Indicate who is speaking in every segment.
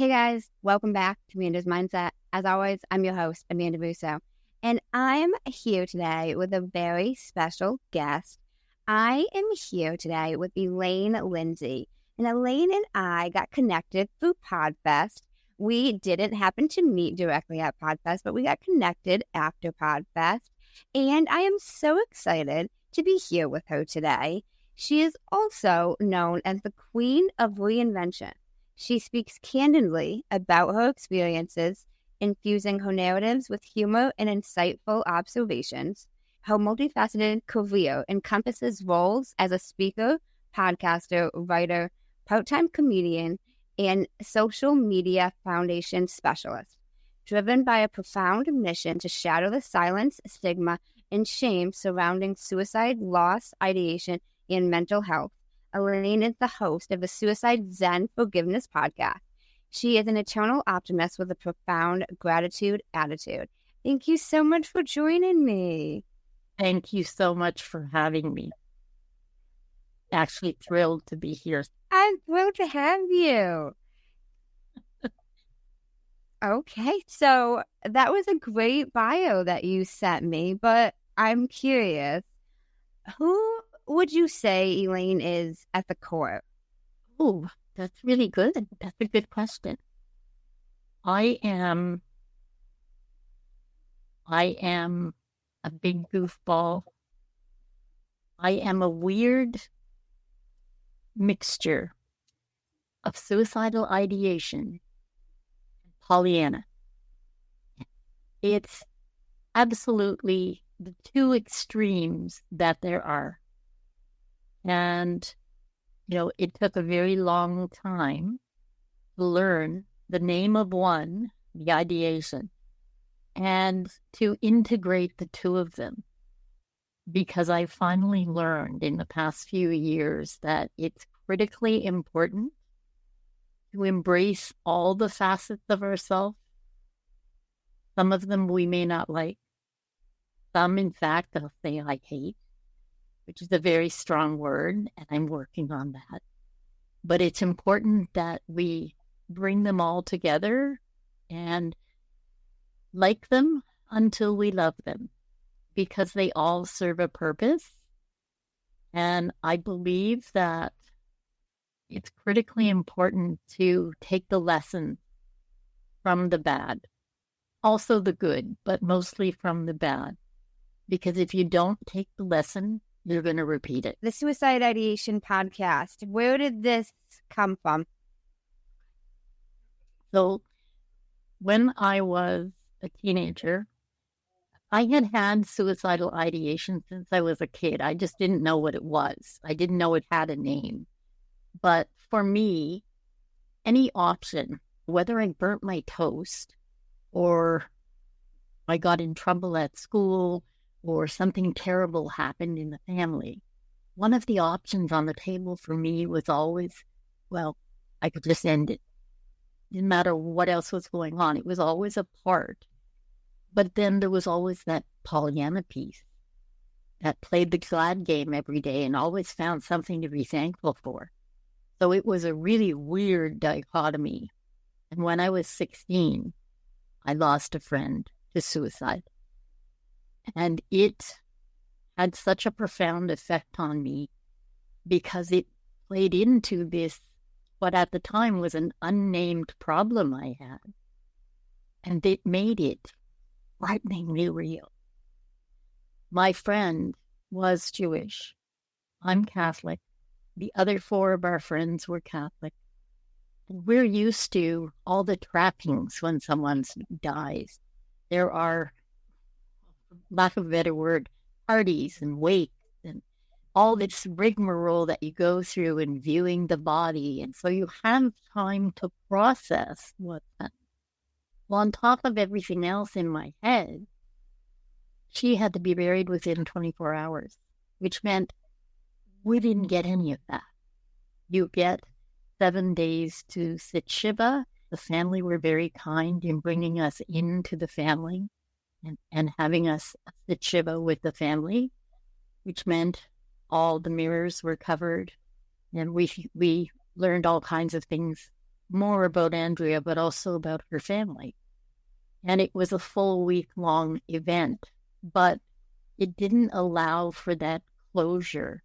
Speaker 1: Hey guys, welcome back to Amanda's Mindset. As always, I'm your host, Amanda Russo, and I'm here today with a very special guest. I am here today with Elaine Lindsay, and Elaine and I got connected through PodFest. We didn't happen to meet directly at PodFest, but we got connected after PodFest, and I am so excited to be here with her today. She is also known as the Queen of Reinvention. She speaks candidly about her experiences, infusing her narratives with humor and insightful observations. Her multifaceted career encompasses roles as a speaker, podcaster, writer, part-time comedian, and social media foundation specialist. Driven by a profound mission to shatter the silence, stigma, and shame surrounding suicide, loss, ideation, and mental health, Elaine is the host of the Suicide Zen Forgiveness podcast. She is an eternal optimist with a profound gratitude attitude. Thank you so much for joining me.
Speaker 2: Thank you so much for having me. Actually thrilled to be here.
Speaker 1: I'm thrilled to have you. Okay, so that was a great bio that you sent me, but I'm curious, who would you say Elaine is at the core?
Speaker 2: Oh, that's really good. That's a good question. I am a big goofball. I am a weird mixture of suicidal ideation and Pollyanna. It's absolutely the two extremes that there are. And, it took a very long time to learn the name of one, the ideation, and to integrate the two of them. Because I finally learned in the past few years that it's critically important to embrace all the facets of ourselves. Some of them we may not like. Some, in fact, I'll say I hate, which is a very strong word, and I'm working on that. But it's important that we bring them all together and like them until we love them, because they all serve a purpose. And I believe that it's critically important to take the lesson from the bad, also the good, but mostly from the bad. Because if you don't take the lesson, you're going to repeat it.
Speaker 1: The Suicide Ideation podcast, where did this come from?
Speaker 2: So when I was a teenager, I had suicidal ideation since I was a kid. I just didn't know what it was. I didn't know it had a name. But for me, any option, whether I burnt my toast or I got in trouble at school or something terrible happened in the family, one of the options on the table for me was always, well, I could just end it. Didn't matter what else was going on. It was always a part. But then there was always that Pollyanna piece that played the glad game every day and always found something to be thankful for. So it was a really weird dichotomy. And when I was 16, I lost a friend to suicide. And it had such a profound effect on me because it played into this, what at the time was an unnamed problem I had. And it made it frighteningly real. My friend was Jewish. I'm Catholic. The other four of our friends were Catholic. And we're used to all the trappings when someone dies. There are, lack of a better word, parties and wakes and all this rigmarole that you go through in viewing the body. And so you have time to process what's happening. Well, on top of everything else in my head, she had to be buried within 24 hours, which meant we didn't get any of that. You get 7 days to sit Shiva. The family were very kind in bringing us into the family and having us sit Shiva with the family, which meant all the mirrors were covered. And we learned all kinds of things more about Andrea, but also about her family. And it was a full week-long event, but it didn't allow for that closure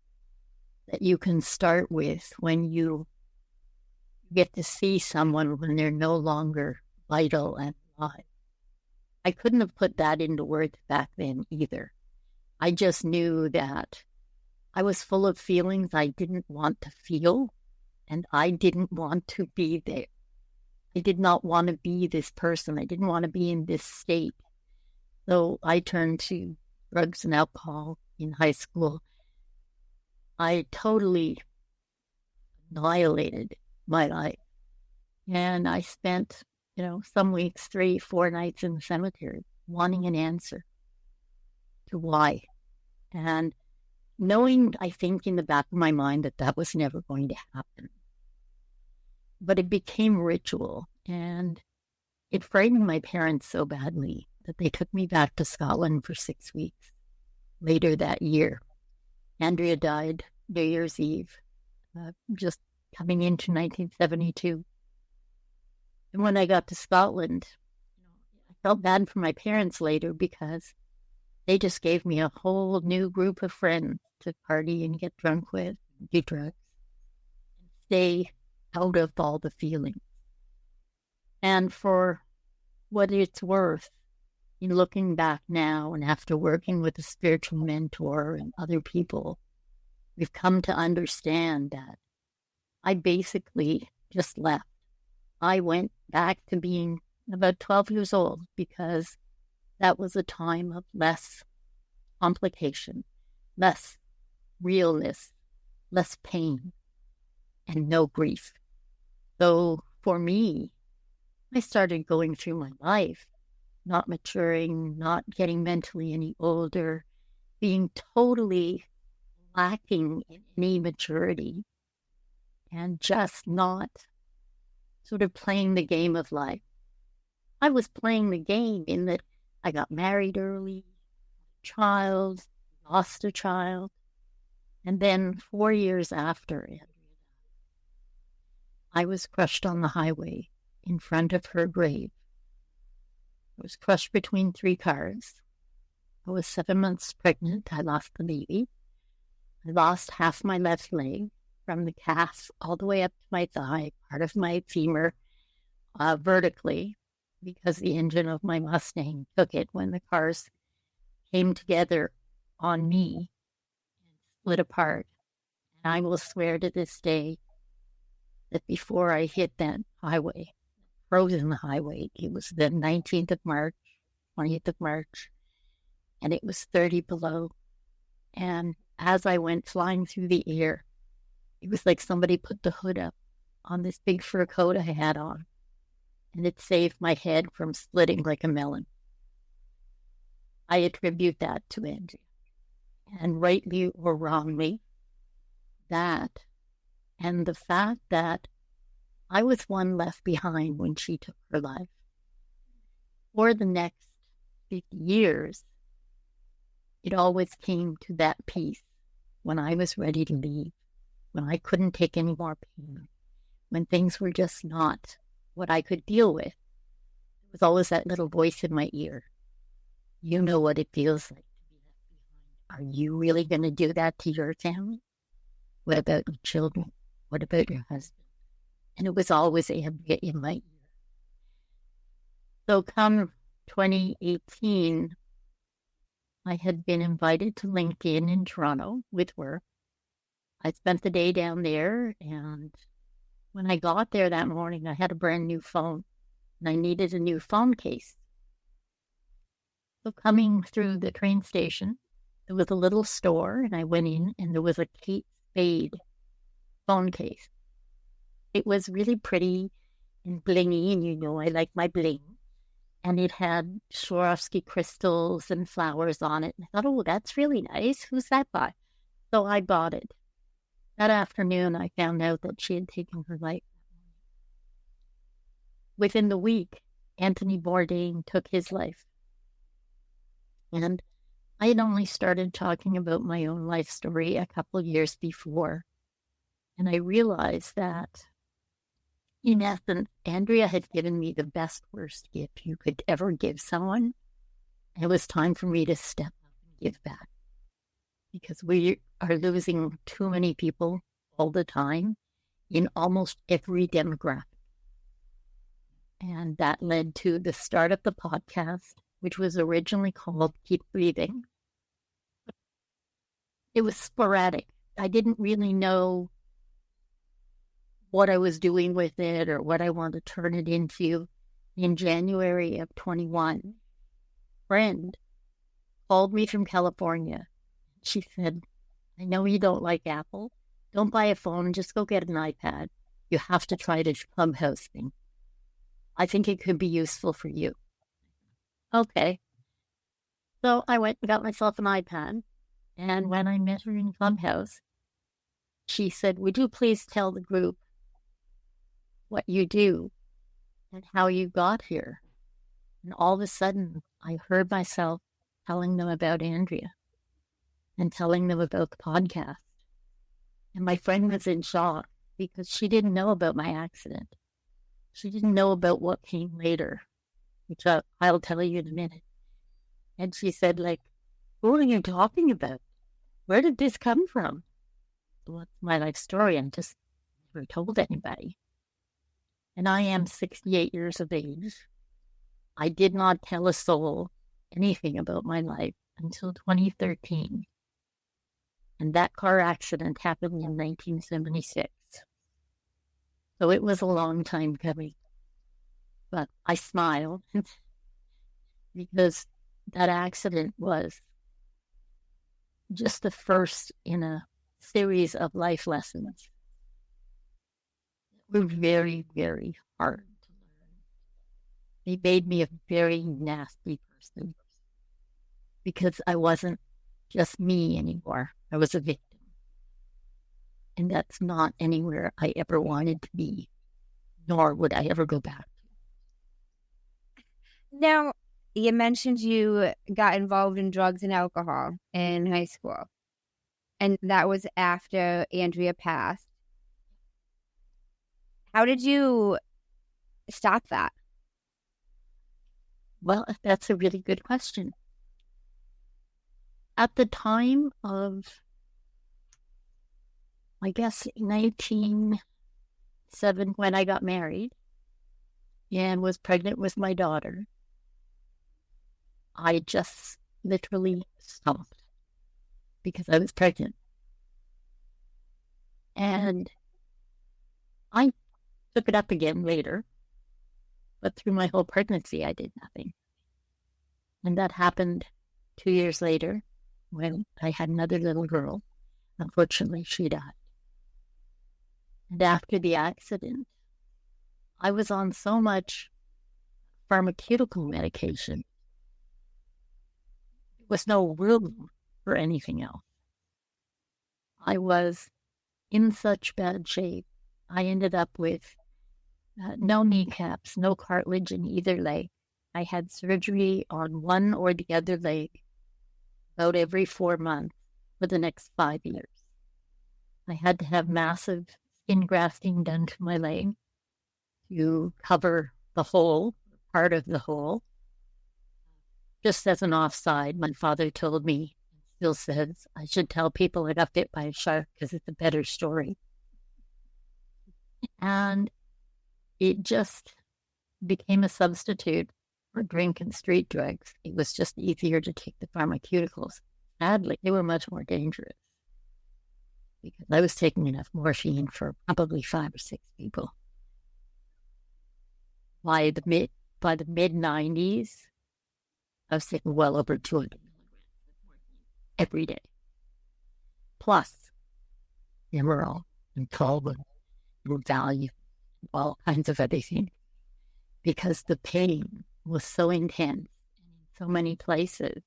Speaker 2: that you can start with when you get to see someone when they're no longer vital and alive. I couldn't have put that into words back then either. I just knew that I was full of feelings I didn't want to feel, and I didn't want to be there. I did not want to be this person. I didn't want to be in this state. So I turned to drugs and alcohol in high school. I totally annihilated my life. And I spent, some weeks, 3-4 nights in the cemetery wanting an answer to why. And knowing, I think, in the back of my mind that was never going to happen. But it became ritual, and it frightened my parents so badly that they took me back to Scotland for 6 weeks. Later that year, Andrea died New Year's Eve, just coming into 1972. And when I got to Scotland, I felt bad for my parents later because they just gave me a whole new group of friends to party and get drunk with, do drugs, and stay out of all the feelings. And for what it's worth, in looking back now and after working with a spiritual mentor and other people, we've come to understand that I basically just left. I went back to being about 12 years old because that was a time of less complication, less realness, less pain, and no grief. So for me, I started going through my life, not maturing, not getting mentally any older, being totally lacking in any maturity, and just not sort of playing the game of life. I was playing the game in that I got married early, lost a child, and then 4 years after it, I was crushed on the highway in front of her grave. I was crushed between 3 cars. I was 7 months pregnant. I lost the baby. I lost half my left leg from the calf all the way up to my thigh, part of my femur, vertically, because the engine of my Mustang took it when the cars came together on me and split apart. And I will swear to this day that before I hit that highway, frozen highway, it was the 19th of March, 20th of March, and it was 30 below. And as I went flying through the air, it was like somebody put the hood up on this big fur coat I had on, and it saved my head from splitting like a melon. I attribute that to Andrea. And rightly or wrongly, that and the fact that I was one left behind when she took her life. For the next 50 years, it always came to that piece when I was ready to leave, when I couldn't take any more pain, when things were just not what I could deal with. There was always that little voice in my ear. You know what it feels like to be left behind. Are you really going to do that to your family? What about your children? What about your husband? And it was always Andrea in my ear. So come 2018, I had been invited to LinkedIn in Toronto with work. I spent the day down there, and when I got there that morning, I had a brand new phone, and I needed a new phone case. So coming through the train station, there was a little store, and I went in, and there was a Kate Spade phone case. It was really pretty and blingy, and I like my bling. And it had Swarovski crystals and flowers on it. And I thought, oh, that's really nice. Who's that by? So I bought it. That afternoon, I found out that she had taken her life. Within the week, Anthony Bourdain took his life. And I had only started talking about my own life story a couple of years before. And I realized that In essence, Andrea had given me the best, worst gift you could ever give someone. It was time for me to step up and give back, because we are losing too many people all the time in almost every demographic. And that led to the start of the podcast, which was originally called Keep Breathing. It was sporadic. I didn't really know what I was doing with it or what I wanted to turn it into. In January of 21, a friend called me from California. She said, I know you don't like Apple. Don't buy a phone. Just go get an iPad. You have to try this Clubhouse thing. I think it could be useful for you. Okay. So I went and got myself an iPad. And when I met her in Clubhouse, she said, would you please tell the group what you do and how you got here? And all of a sudden, I heard myself telling them about Andrea and telling them about the podcast. And my friend was in shock because she didn't know about my accident. She didn't know about what came later, which I'll tell you in a minute. And she said, like, what are you talking about? Where did this come from? Well, it's my life story. I just never told anybody. And I am 68 years of age. I did not tell a soul anything about my life until 2013. And that car accident happened in 1976. So it was a long time coming. But I smile because that accident was just the first in a series of life lessons. They were very, very hard to learn. They made me a very nasty person because I wasn't just me anymore. I was a victim. And that's not anywhere I ever wanted to be, nor would I ever go back.
Speaker 1: Now, you mentioned you got involved in drugs and alcohol in high school, and that was after Andrea passed. How did you stop that?
Speaker 2: Well, that's a really good question. At the time of, I guess, 1907, when I got married and was pregnant with my daughter, I just literally stopped because I was pregnant. And I took it up again later, but through my whole pregnancy, I did nothing. And that happened 2 years later when I had another little girl. Unfortunately, she died. And after the accident, I was on so much pharmaceutical medication. There was no room for anything else. I was in such bad shape. I ended up with no kneecaps, no cartilage in either leg. I had surgery on one or the other leg about every 4 months for the next 5 years. I had to have massive skin grafting done to my leg to cover the hole, part of the hole. Just as an offside, my father told me, still says, I should tell people I got bit by a shark because it's a better story. And it just became a substitute for drink and street drugs. It was just easier to take the pharmaceuticals. Sadly, they were much more dangerous because I was taking enough morphine for probably 5 or 6 people. By the mid 90s, I was taking well over 200 milligrams of morphine every day. Plus, Emerald and Colvin were value, all kinds of other things, because the pain was so intense in so many places.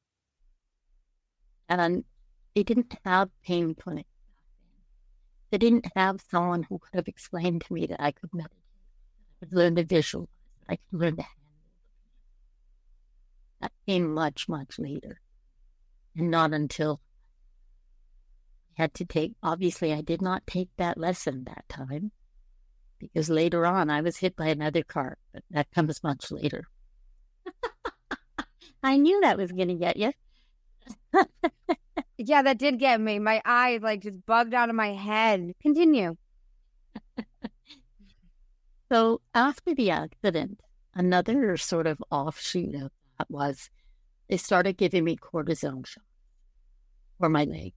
Speaker 2: And they didn't have pain clinics. They didn't have someone who could have explained to me that I could meditate, I could learn to visualize, that I could learn to handle the pain. That came much, much later. And not until I had to take, obviously I did not take that lesson that time. because later on I was hit by another car, but that comes much later. I knew that was going to get you.
Speaker 1: Yeah, that did get me. My eyes like just bugged out of my head. Continue.
Speaker 2: So after the accident, another sort of offshoot of that was they started giving me cortisone shots for my legs.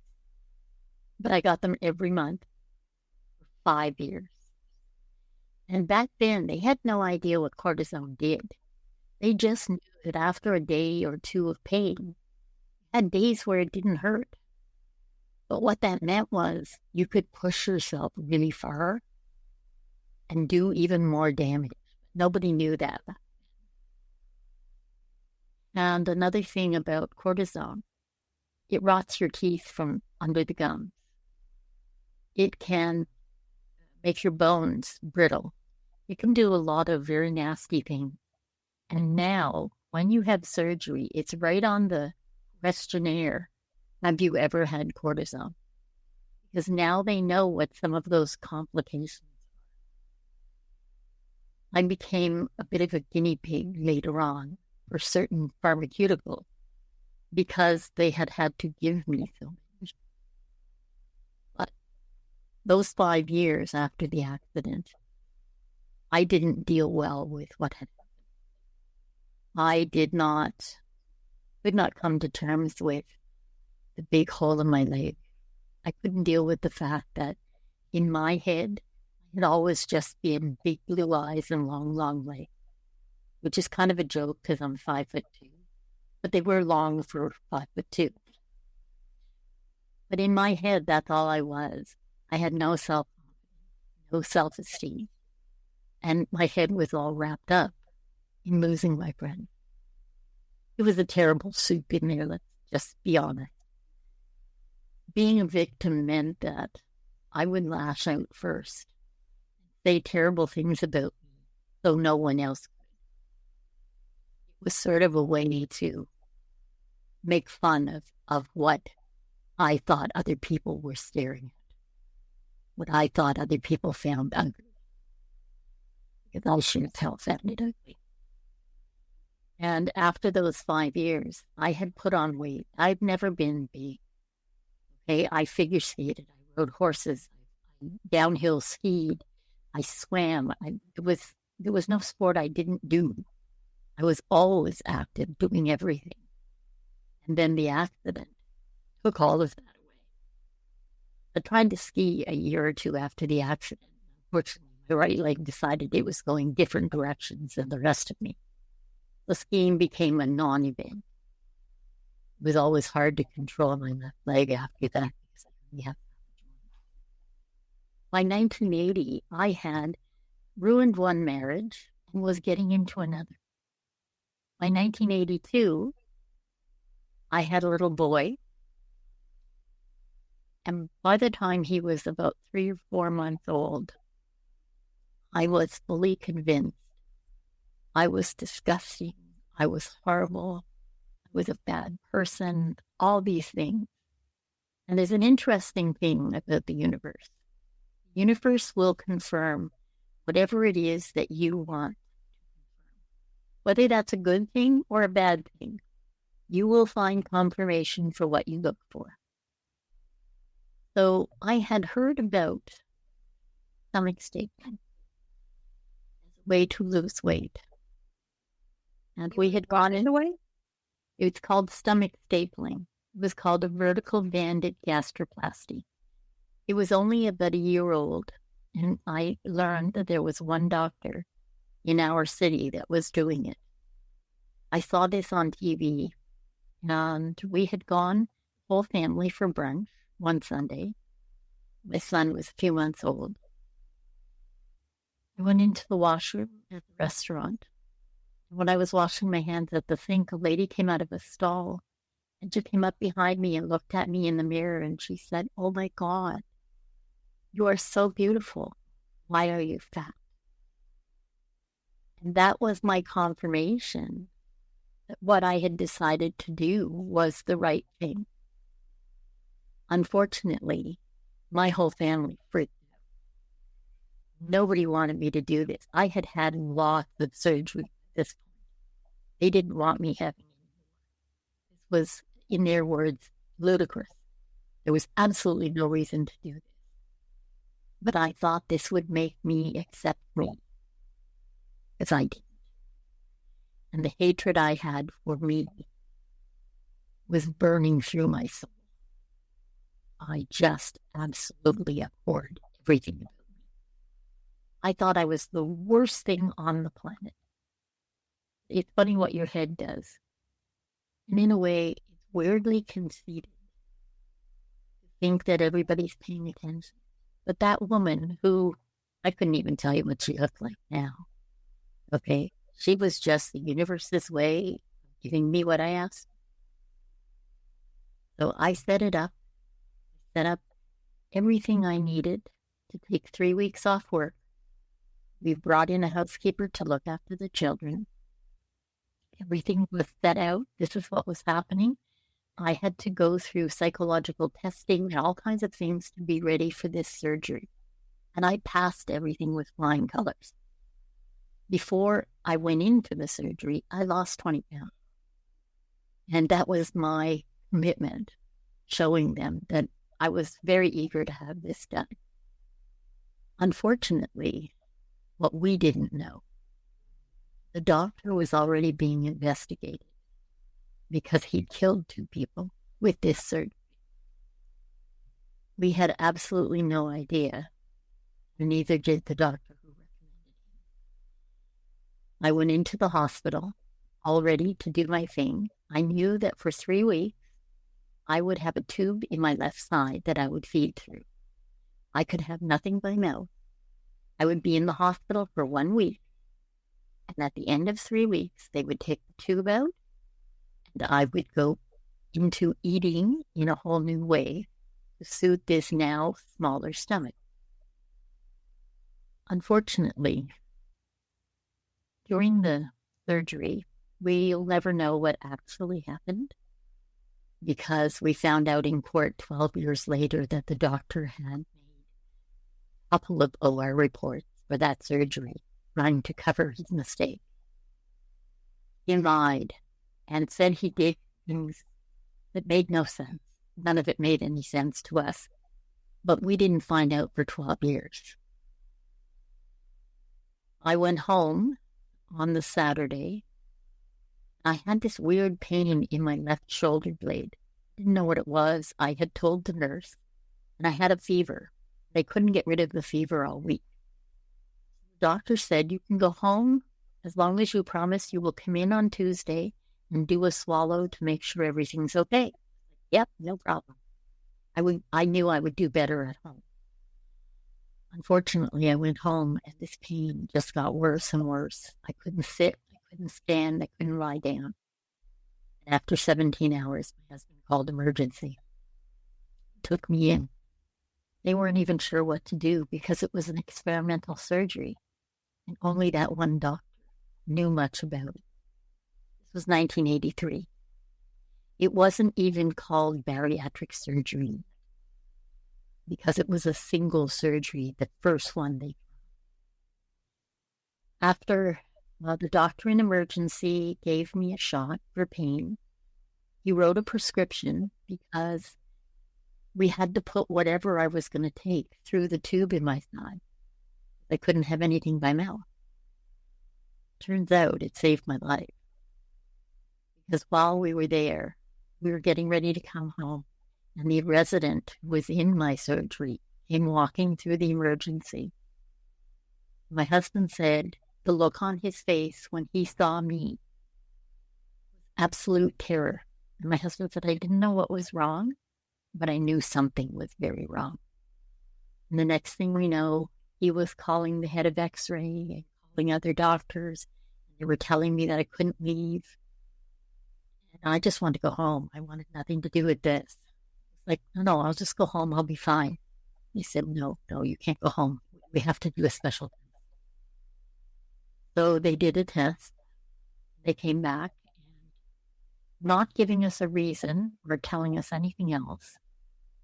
Speaker 2: But I got them every month for 5 years. And back then, they had no idea what cortisone did. They just knew that after a day or two of pain, had days where it didn't hurt. But what that meant was you could push yourself really far and do even more damage. Nobody knew that. And another thing about cortisone, it rots your teeth from under the gums. It can make your bones brittle. It can do a lot of very nasty things. And now, when you have surgery, it's right on the questionnaire, have you ever had cortisone? Because now they know what some of those complications are. I became a bit of a guinea pig later on for certain pharmaceutical because they had to give me so much. But those 5 years after the accident, I didn't deal well with what had happened. I could not come to terms with the big hole in my leg. I couldn't deal with the fact that in my head, it had always just been big blue eyes and long, long legs, which is kind of a joke because I'm 5'2", but they were long for 5'2". But in my head, that's all I was. I had no self-esteem. And my head was all wrapped up in losing my friend. It was a terrible soup in there, let's just be honest. Being a victim meant that I would lash out first, say terrible things about me so no one else could. It was sort of a way to make fun of what I thought other people were staring at, what I thought other people found ugly. Because I sure as hell found it ugly. And after those 5 years, I had put on weight. I've never been big. Okay, I figure skated, I rode horses, I downhill skied, I swam. There was no sport I didn't do. I was always active, doing everything. And then the accident took all of that away. I tried to ski a year or two after the accident. Unfortunately, my right leg decided it was going different directions than the rest of me. The skiing became a non-event. It was always hard to control my left leg after that because I had by 1980, I had ruined one marriage and was getting into another. By 1982, I had a little boy. And by the time he was about 3 or 4 months old, I was fully convinced I was disgusting. I was horrible. I was a bad person, all these things. And there's an interesting thing about the universe. The universe will confirm whatever it is that you want. Whether that's a good thing or a bad thing, you will find confirmation for what you look for. So I had heard about stomach stapling as a way to lose weight. And we had gone in a way. It's called stomach stapling. It was called a vertical banded gastroplasty. It was only about a year old, and I learned that there was one doctor in our city that was doing it. I saw this on TV, and we had gone, whole family, for brunch one Sunday. My son was a few months old. I went into the washroom at the restaurant. When I was washing my hands at the sink, a lady came out of a stall, and she came up behind me and looked at me in the mirror, and she said, "Oh my God, you are so beautiful. Why are you fat?" And that was my confirmation that what I had decided to do was the right thing. Unfortunately, my whole family freaked out. Nobody wanted me to do this. I had had lots of surgery at this point. They didn't want me having any more. This was, in their words, ludicrous. There was absolutely no reason to do this. But I thought this would make me accept me, as I didn't. And the hatred I had for me was burning through my soul. I just absolutely abhorred everything about me. I thought I was the worst thing on the planet. It's funny what your head does. And in a way, it's weirdly conceited to think that everybody's paying attention. But that woman who, I couldn't even tell you what she looked like now, okay? She was just the universe's way of giving me what I asked. So I set up everything I needed to take 3 weeks off work. We brought in a housekeeper to look after the children. Everything was set out. This is what was happening. I had to go through psychological testing and all kinds of things to be ready for this surgery. And I passed everything with flying colors. Before I went into the surgery, I lost 20 pounds. And that was my commitment, showing them that I was very eager to have this done. Unfortunately, what we didn't know, the doctor was already being investigated because he'd killed 2 people with this surgery. We had absolutely no idea, and neither did the doctor who recommended him. I went into the hospital all ready to do my thing. I knew that for 3 weeks, I would have a tube in my left side that I would feed through. I could have nothing by mouth. I would be in the hospital for 1 week. And at the end of 3 weeks, they would take the tube out, and I would go into eating in a whole new way to suit this now smaller stomach. Unfortunately, during the surgery, we'll never know what actually happened, because we found out in court 12 years later that the doctor had made a couple of OR reports for that surgery, trying to cover his mistake. He lied and said he did things that made no sense. None of it made any sense to us, but we didn't find out for 12 years. I went home on the Saturday. I had this weird pain in my left shoulder blade. Didn't know what it was. I had told the nurse, and I had a fever. They couldn't get rid of the fever all week. The doctor said, you can go home as long as you promise you will come in on Tuesday and do a swallow to make sure everything's okay. Yep, no problem. I knew I would do better at home. Unfortunately, I went home and this pain just got worse and worse. I couldn't sit, I couldn't stand, I couldn't lie down. And after 17 hours, my husband called emergency, took me in. They weren't even sure what to do because it was an experimental surgery, and only that one doctor knew much about it. This was 1983. It wasn't even called bariatric surgery because it was a single surgery, the first one they. After the doctor in emergency gave me a shot for pain, he wrote a prescription because we had to put whatever I was going to take through the tube in my side. I couldn't have anything by mouth. Turns out it saved my life. Because while we were there, we were getting ready to come home, and the resident who was in my surgery came walking through the emergency. My husband said the look on his face when he saw me was absolute terror. And my husband said, I didn't know what was wrong, but I knew something was very wrong. And the next thing we know, he was calling the head of X-ray and calling other doctors. They were telling me that I couldn't leave. And I just wanted to go home. I wanted nothing to do with this. It's like, no, I'll just go home. I'll be fine. He said, no, you can't go home. We have to do a special test. So they did a test. They came back, and not giving us a reason or telling us anything else,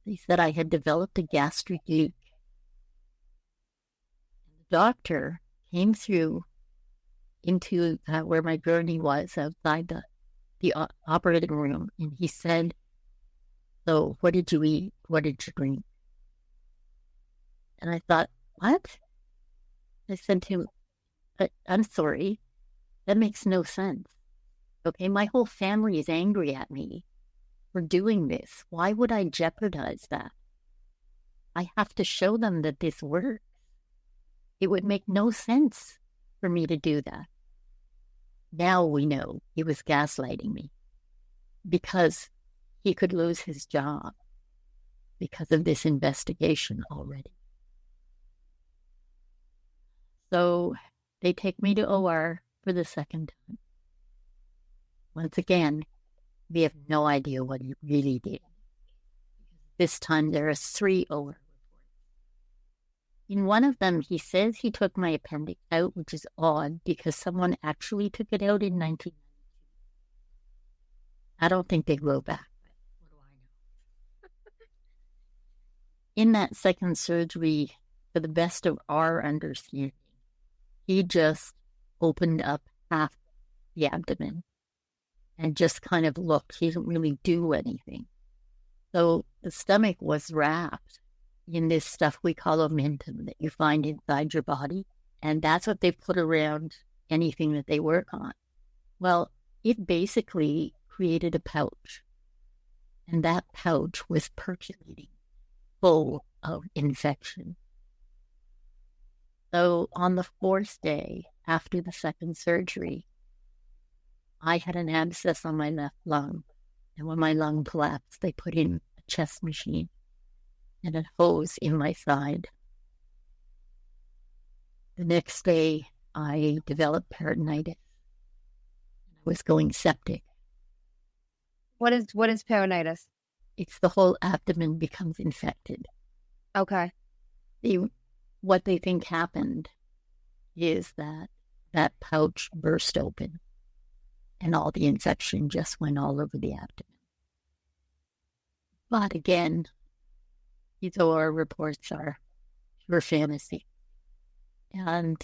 Speaker 2: they said I had developed a gastric leak. And doctor came through into where my gurney was outside the operating room, and he said, "So, what did you eat? What did you drink?" And I thought, "What?" I said to him, "I'm sorry, that makes no sense. Okay, my whole family is angry at me for doing this. Why would I jeopardize that? I have to show them that this works. It would make no sense for me to do that." Now we know he was gaslighting me because he could lose his job because of this investigation already. So they take me to OR for the second time. Once again, we have no idea what he really did. This time there are 3 OR reports. In one of them, he says he took my appendix out, which is odd because someone actually took it out in 1992. I don't think they grow back. What do I know? In that second surgery, to the best of our understanding, he just opened up half the abdomen and just kind of looked. He didn't really do anything. So the stomach was wrapped in this stuff we call omentum that you find inside your body. And that's what they put around anything that they work on. Well, it basically created a pouch. And that pouch was percolating, full of infection. So on the 4th day after the second surgery, I had an abscess on my left lung. And when my lung collapsed, they put in a chest machine and a hose in my side. The next day, I developed peritonitis. I was going septic.
Speaker 1: What is peritonitis?
Speaker 2: It's the whole abdomen becomes infected.
Speaker 1: Okay.
Speaker 2: What they think happened is that pouch burst open and all the infection just went all over the abdomen. But again, these OR reports are pure fantasy. And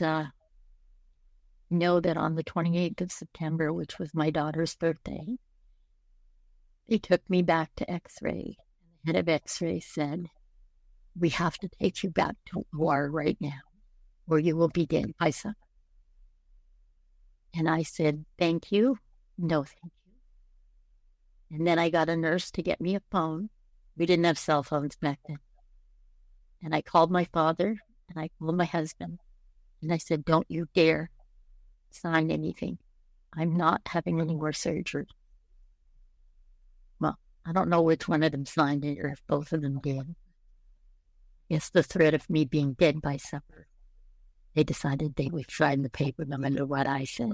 Speaker 2: know that on the 28th of September, which was my daughter's birthday, they took me back to X-ray. The head of X-ray said, "We have to take you back to OR right now, or you will be dead by summer." And I said, "Thank you. No, thank you." And then I got a nurse to get me a phone. We didn't have cell phones back then. And I called my father and I called my husband. And I said, "Don't you dare sign anything. I'm not having any more surgery." Well, I don't know which one of them signed it or if both of them did. It's the threat of me being dead by supper. They decided they would sign the paper no matter what I said.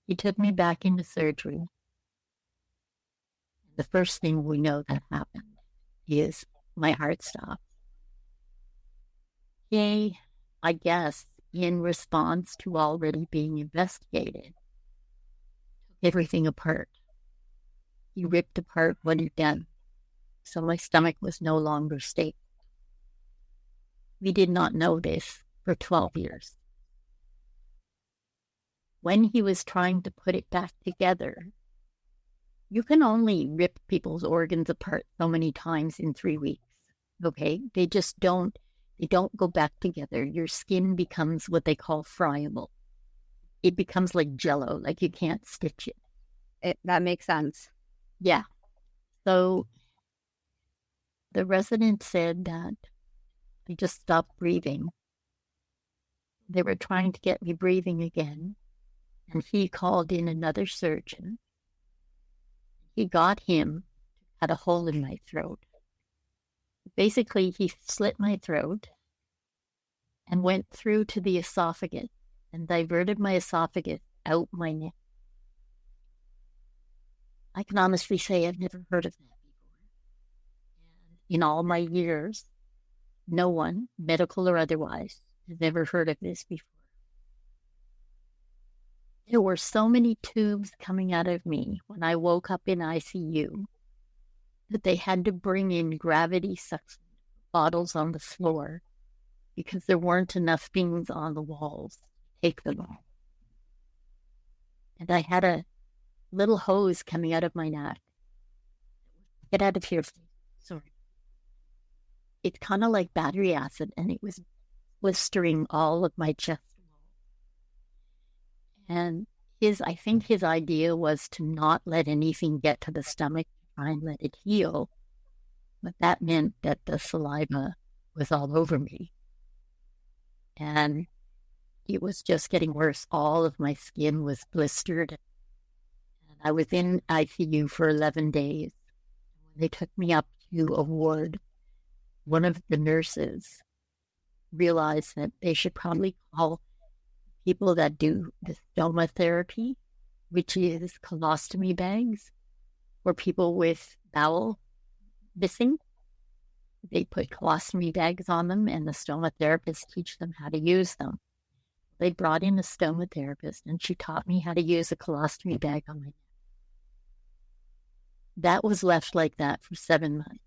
Speaker 2: He took me back into surgery. The first thing we know that happened is my heart stopped. He, I guess, in response to already being investigated, took everything apart. He ripped apart what he'd done. So my stomach was no longer stable. We did not know this for 12 years. When he was trying to put it back together, you can only rip people's organs apart so many times in 3 weeks, okay? They don't go back together. Your skin becomes what they call friable. It becomes like Jell-O, like you can't stitch it.
Speaker 1: That makes sense.
Speaker 2: Yeah. So the resident said that I just stopped breathing. They were trying to get me breathing again. And he called in another surgeon. He got him to cut a hole in my throat. Basically, he slit my throat and went through to the esophagus and diverted my esophagus out my neck. I can honestly say I've never heard of that before. And in all my years, no one, medical or otherwise, has ever heard of this before. There were so many tubes coming out of me when I woke up in ICU that they had to bring in gravity suction bottles on the floor because there weren't enough things on the walls to take them all. And I had a little hose coming out of my neck. Get out of here. Sorry. It's kind of like battery acid, and it was blistering all of my chest. And I think his idea was to not let anything get to the stomach, try and let it heal. But that meant that the saliva was all over me. And it was just getting worse. All of my skin was blistered. And I was in ICU for 11 days. When they took me up to a ward, one of the nurses realized that they should probably call people that do the stoma therapy, which is colostomy bags, for people with bowel missing. They put colostomy bags on them, and the stoma therapists teach them how to use them. They brought in a stoma therapist, and she taught me how to use a colostomy bag on my neck. That was left like that for 7 months.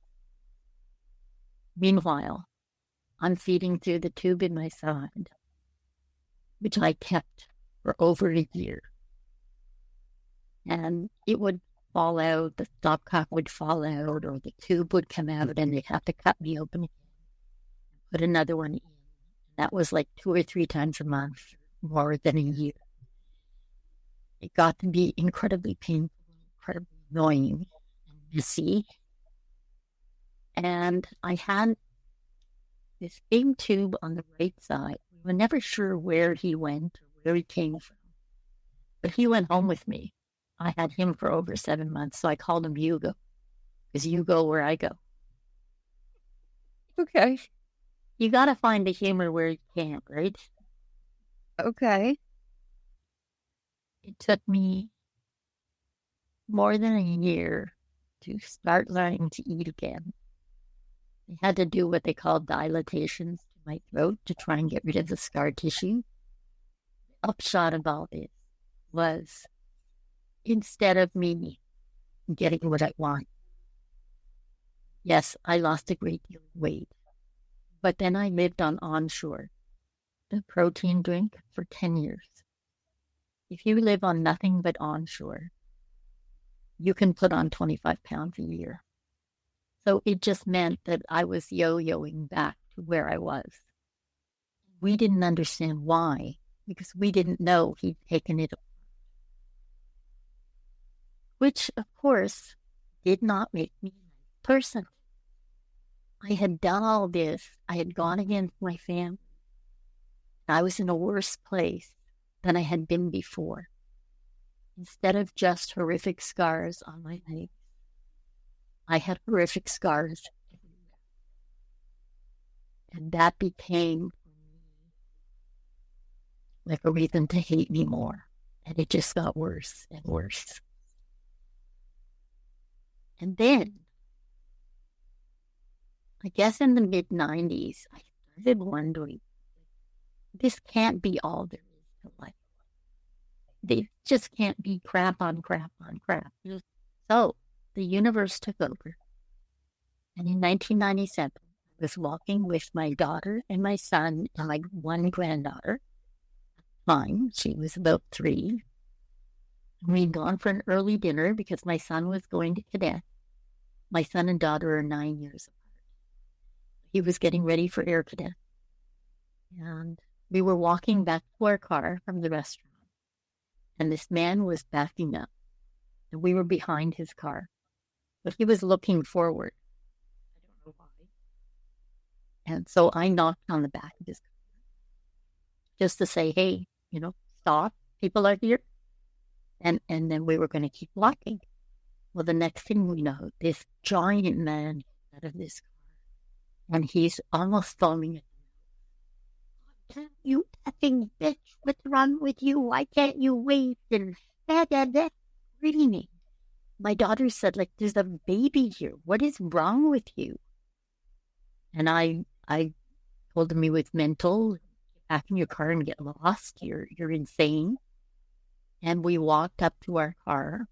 Speaker 2: Meanwhile, I'm feeding through the tube in my side, which I kept for over a year. And it would fall out, the stopcock would fall out, or the tube would come out, and they'd have to cut me open again, put another one in. That was like 2 or 3 times a month, more than a year. It got to be incredibly painful, incredibly annoying and messy. And I had this big tube on the right side. We were never sure where he went or where he came from. But he went home with me. I had him for over 7 months, so I called him Hugo, because you go where I go.
Speaker 1: Okay.
Speaker 2: You got to find the humor where you can't, right?
Speaker 1: Okay.
Speaker 2: It took me more than a year to start learning to eat again. I had to do what they call dilatations to my throat to try and get rid of the scar tissue. The upshot of all this was, instead of me getting what I want, yes, I lost a great deal of weight, but then I lived on Onshore, the protein drink, for 10 years. If you live on nothing but Onshore, you can put on 25 pounds a year. So it just meant that I was yo-yoing back to where I was. We didn't understand why, because we didn't know he'd taken it apart. Which, of course, did not make me a nice person. I had done all this. I had gone against my family. I was in a worse place than I had been before. Instead of just horrific scars on my legs, I had horrific scars everywhere. And that became like a reason to hate me more. And it just got worse and worse. And then, I guess in the mid-90s, I started wondering, this can't be all there is to life. They just can't be crap on crap on crap. So the universe took over. And in 1997, I was walking with my daughter and my son and my one granddaughter. Fine, she was about 3. We'd gone for an early dinner because my son was going to cadet. My son and daughter are 9 years apart. He was getting ready for air cadet. And we were walking back to our car from the restaurant. And this man was backing up. And we were behind his car. But he was looking forward. I don't know why. And so I knocked on the back of his car just to say, hey, stop. People are here. And then we were going to keep walking. Well, the next thing we know, this giant man out of this car. And he's almost foaming at the mouth. You effing bitch, what's wrong with you? Why can't you wait? And screaming. My daughter said, there's a baby here. What is wrong with you? And I told him he was mental. Get back in your car and get lost. You're insane. And we walked up to our car.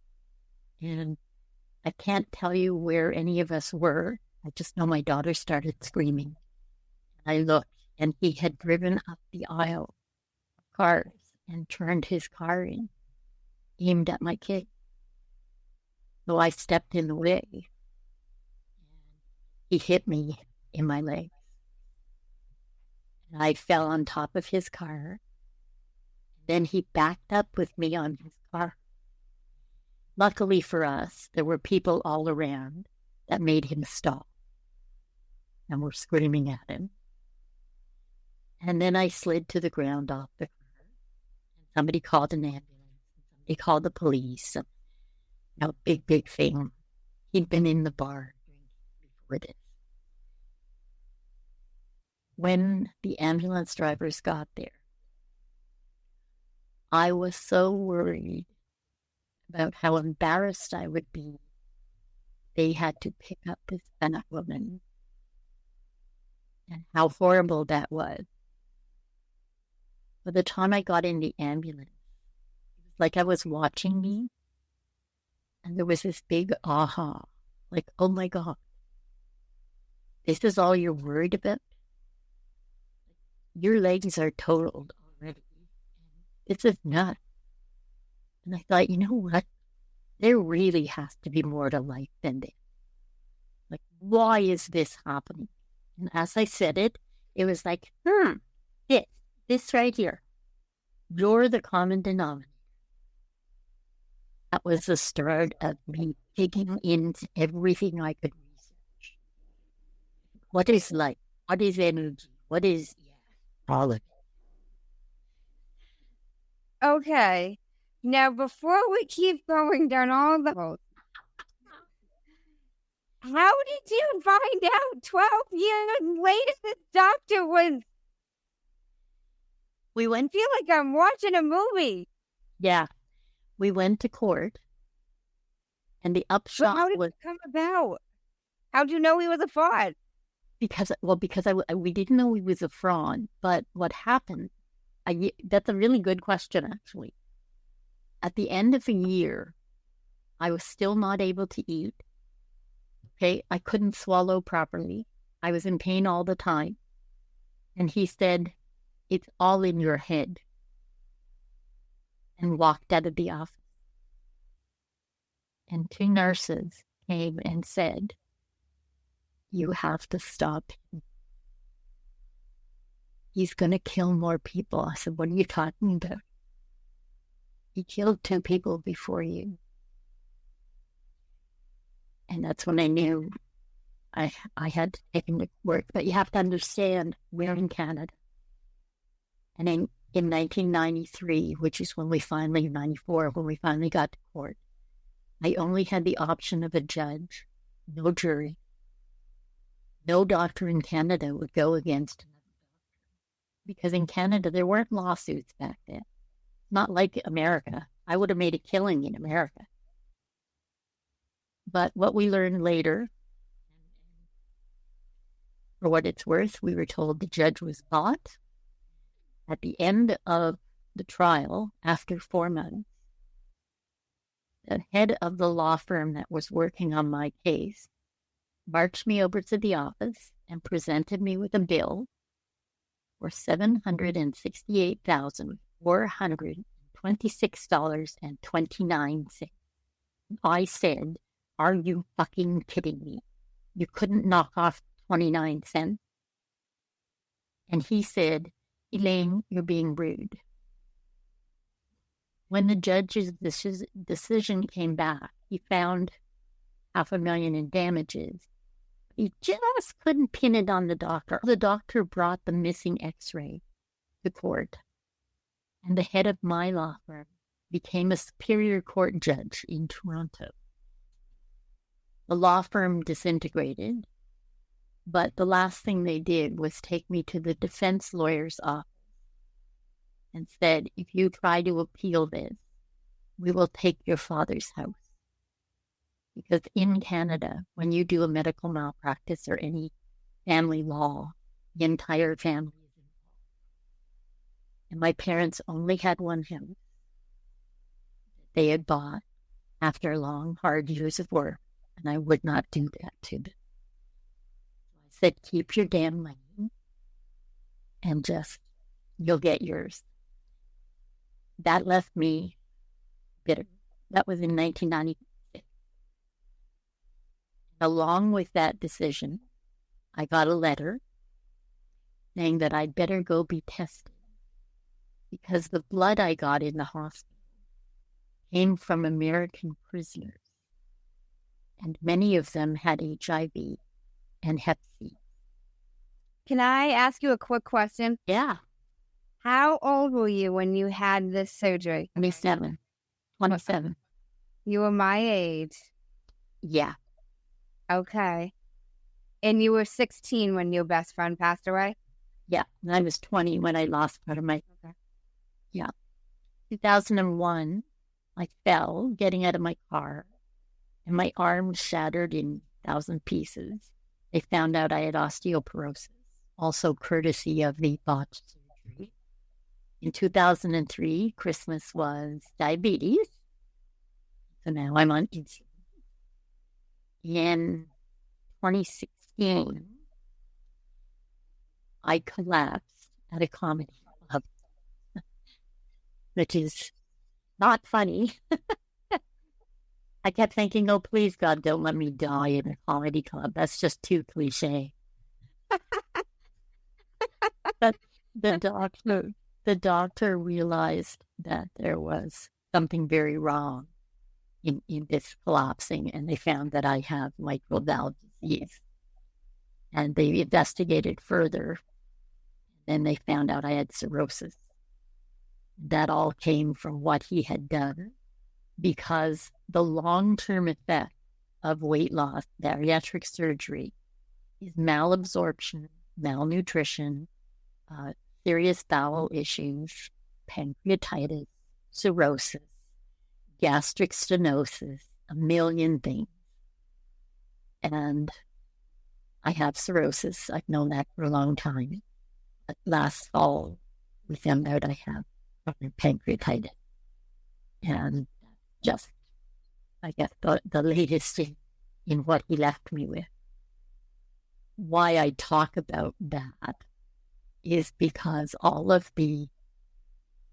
Speaker 2: And I can't tell you where any of us were. I just know my daughter started screaming. I looked, and he had driven up the aisle of cars and turned his car in, aimed at my kid. So I stepped in the way. He hit me in my legs. And I fell on top of his car. Then he backed up with me on his car. Luckily for us, there were people all around that made him stop and were screaming at him. And then I slid to the ground off the car. And somebody called an ambulance. Somebody called the police. A big, big thing. He'd been in the bar before this. When the ambulance drivers got there, I was so worried about how embarrassed I would be. They had to pick up this fat woman and how horrible that was. By the time I got in the ambulance, it was like I was watching me, and there was this big aha, like, oh my God, this is all you're worried about? Your legs are totaled already. This is nuts. And I thought, you know what? There really has to be more to life than this. Like, why is this happening? And as I said it, it was like, this right here. You're the common denominator. That was the start of me digging into everything I could research. What is life? What is energy? What is all of it?
Speaker 1: Okay. Now, before we keep going down all the roads, how did you find out 12 years later this doctor was... I feel like I'm watching a movie.
Speaker 2: Yeah. We went to court, and the upshot
Speaker 1: But how did it come about? How do you know he was a fraud?
Speaker 2: Because we didn't know he was a fraud, but what happened, that's a really good question, actually. At the end of a year, I was still not able to eat. Okay, I couldn't swallow properly. I was in pain all the time. And he said, it's all in your head. And walked out of the office. And 2 nurses came and said, you have to stop him. He's going to kill more people. I said, what are you talking about? He killed 2 people before you. And that's when I knew I had to take him to court. But you have to understand, we're in Canada. And in 1993, which is when we finally, 94, when we finally got to court, I only had the option of a judge, no jury. No doctor in Canada would go against another doctor. Because in Canada, there weren't lawsuits back then. Not like America. I would have made a killing in America. But what we learned later, for what it's worth, we were told the judge was bought. At the end of the trial, after 4 months, the head of the law firm that was working on my case marched me over to the office and presented me with a bill for $768,426.29. I said, are you fucking kidding me? You couldn't knock off 29 cents? And he said, Elaine, you're being rude. When the judge's decision came back, he found $500,000 in damages. He just couldn't pin it on the doctor. The doctor brought the missing x-ray to court, and the head of my law firm became a superior court judge in Toronto. The law firm disintegrated, but the last thing they did was take me to the defense lawyer's office and said, if you try to appeal this, we will take your father's house. Because in Canada, when you do a medical malpractice or any family law, the entire family is involved. And my parents only had one house that they had bought after long, hard years of work, and I would not do that to them. So I said, keep your damn money. and just, you'll get yours. That left me bitter. That was in 1996. Along with that decision, I got a letter saying that I'd better go be tested because the blood I got in the hospital came from American prisoners, and many of them had HIV and Hep C.
Speaker 1: Can I ask you a quick question?
Speaker 2: Yeah.
Speaker 1: How old were you when you had this surgery?
Speaker 2: 27.
Speaker 1: You were my age.
Speaker 2: Yeah.
Speaker 1: Okay. And you were 16 when your best friend passed away?
Speaker 2: Yeah. And I was 20 when I lost part of my...
Speaker 1: Okay.
Speaker 2: Yeah. 2001, I fell getting out of my car, and my arm shattered in 1,000 pieces. They found out I had osteoporosis, also courtesy of the botched surgery. In 2003, Christmas was diabetes. So now I'm on insulin. In 2016, I collapsed at a comedy club, which is not funny. I kept thinking, oh, please, God, don't let me die in a comedy club. That's just too cliche. But the doctor realized that there was something very wrong in this collapsing, and they found that I have mitral valve disease. And they investigated further, and they found out I had cirrhosis. That all came from what he had done, because the long-term effect of weight loss, bariatric surgery, is malabsorption, malnutrition, serious bowel issues, pancreatitis, cirrhosis, gastric stenosis, a million things. And I have cirrhosis. I've known that for a long time. But last fall, we found out I have pancreatitis. And just, I guess, the latest in what he left me with. Why I talk about that is because all of the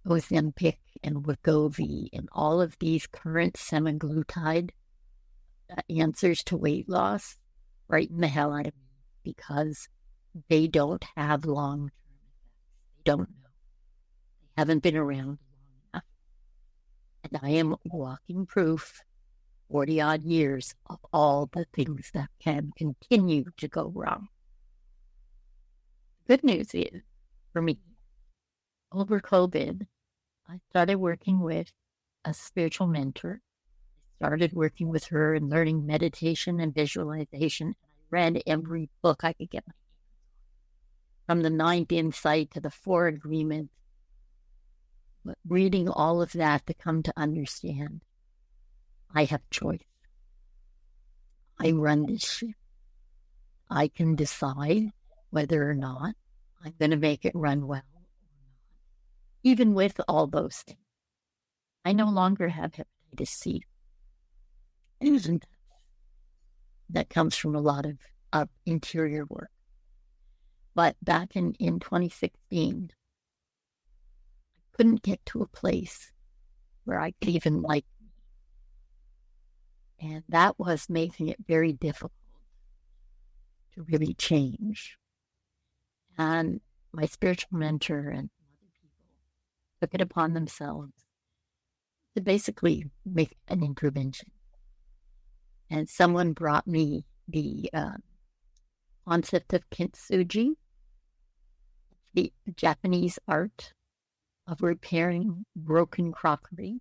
Speaker 2: Ozempic and Wegovy and all of these current semaglutide answers to weight loss frighten the hell out of me, because they don't have long-term effects. They don't know. They haven't been around long enough. And I am walking proof, 40-odd years, of all the things that can continue to go wrong. Good news is, for me, over COVID, I started working with a spiritual mentor. I started working with her and learning meditation and visualization. I read every book I could get my hands on, from the 9th Insight to the 4 Agreements. But reading all of that to come to understand, I have choice. I run this ship. I can decide whether or not I'm going to make it run well or not. Even with all those things, I no longer have hepatitis C. And that comes from a lot of interior work. But back in 2016, I couldn't get to a place where I could even like me. And that was making it very difficult to really change. And my spiritual mentor and other people took it upon themselves to basically make an intervention. And someone brought me the concept of kintsugi, the Japanese art of repairing broken crockery,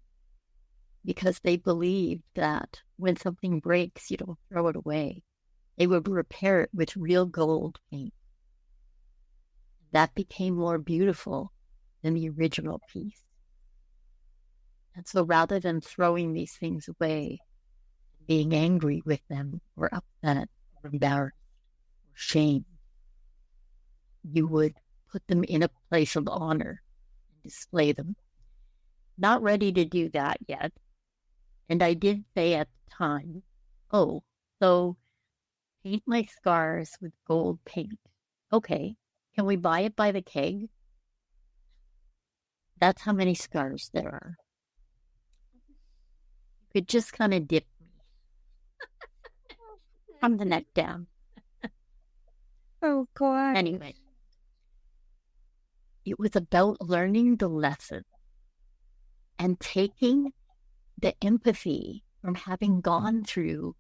Speaker 2: because they believed that when something breaks, you don't throw it away. They would repair it with real gold paint. That became more beautiful than the original piece. And so rather than throwing these things away, being angry with them or upset or embarrassed or shamed, you would put them in a place of honor and display them. Not ready to do that yet. And I did say at the time, oh, so paint my scars with gold paint. Okay, Can we buy it by the keg? That's how many scars there are. You could just kind of dip me from the neck down.
Speaker 1: Oh, God.
Speaker 2: Anyway, it was about learning the lesson and taking the empathy from having gone through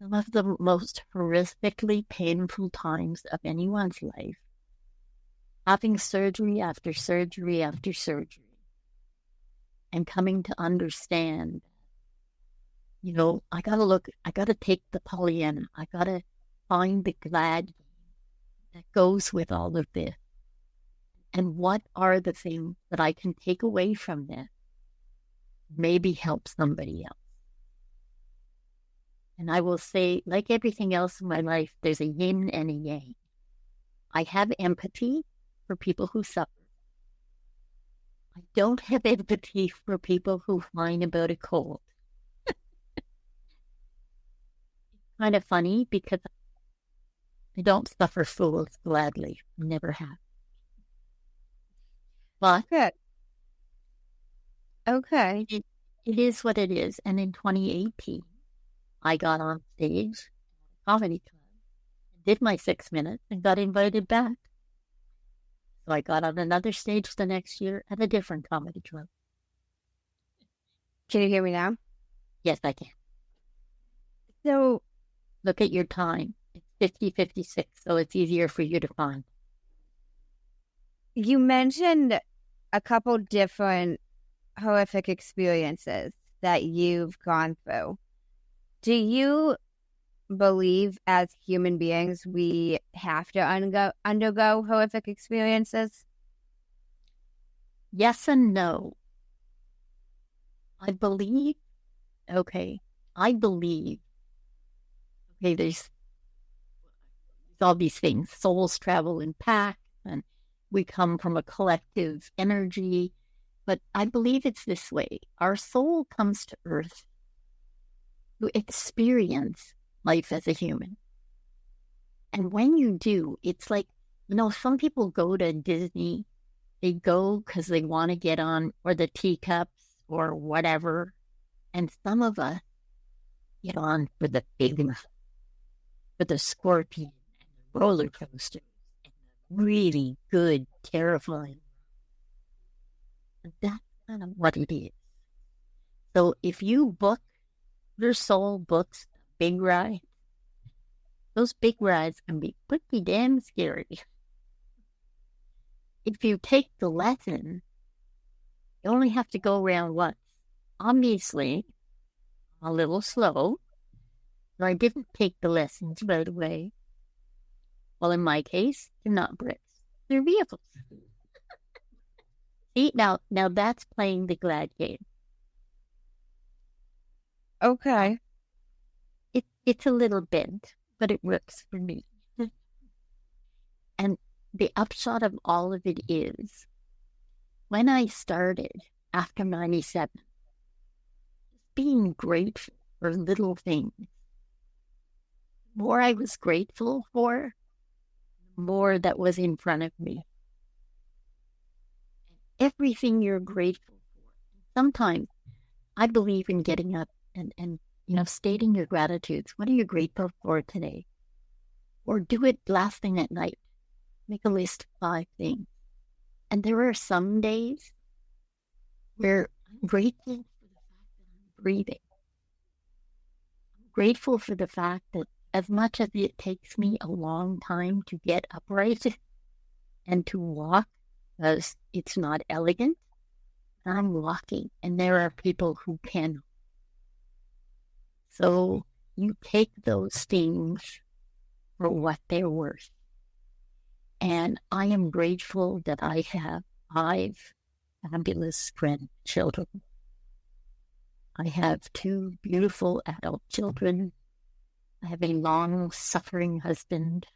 Speaker 2: some of the most horrifically painful times of anyone's life, having surgery after surgery after surgery, and coming to understand, I got to take the Pollyanna. I got to find the glad that goes with all of this. And what are the things that I can take away from this? Maybe help somebody else. And I will say, like everything else in my life, there's a yin and a yang. I have empathy for people who suffer. I don't have empathy for people who whine about a cold. It's kind of funny because I don't suffer fools gladly. Never have. But
Speaker 1: Good. Okay.
Speaker 2: it is what it is. And in 2018, I got on stage at a comedy club, did my 6 minutes, and got invited back. So I got on another stage the next year at a different comedy club.
Speaker 1: Can you hear me now?
Speaker 2: Yes, I can.
Speaker 1: So,
Speaker 2: Look at your time. It's 50:56, so it's easier for you to find.
Speaker 1: you mentioned a couple different horrific experiences that you've gone through. Do you believe as human beings we have to undergo horrific experiences?
Speaker 2: Yes and no. I believe, there's all these things. Souls travel in packs, and we come from a collective energy. But I believe it's this way. Our soul comes to Earth to experience life as a human. And when you do, it's like, some people go to Disney. They go because they want to get on, or the teacups, or whatever. And some of us get on for the for the scorpion and the roller coaster, and the really good, terrifying. And that's kind of what it is. So if your soul books big rides, those big rides can be pretty damn scary. If you take the lesson, you only have to go around once. Obviously, I'm a little slow, so I didn't take the lessons right away. Well, in my case, they're not bricks. They're vehicles. See, now that's playing the glad game.
Speaker 1: Okay.
Speaker 2: It's a little bent, but it works for me. And the upshot of all of it is, when I started after 97, being grateful for little things. The more I was grateful for, the more that was in front of me. Everything you're grateful for. Sometimes I believe in getting up and stating your gratitudes. What are you grateful for today? Or do it last thing at night. Make a list of 5 things. And there are some days where I'm grateful for the fact that I'm breathing. I'm grateful for the fact that as much as it takes me a long time to get upright and to walk, because it's not elegant, I'm walking, and there are people who can. So you take those things for what they're worth. And I am grateful that I have 5 fabulous grandchildren. I have 2 beautiful adult children. I have a long-suffering husband,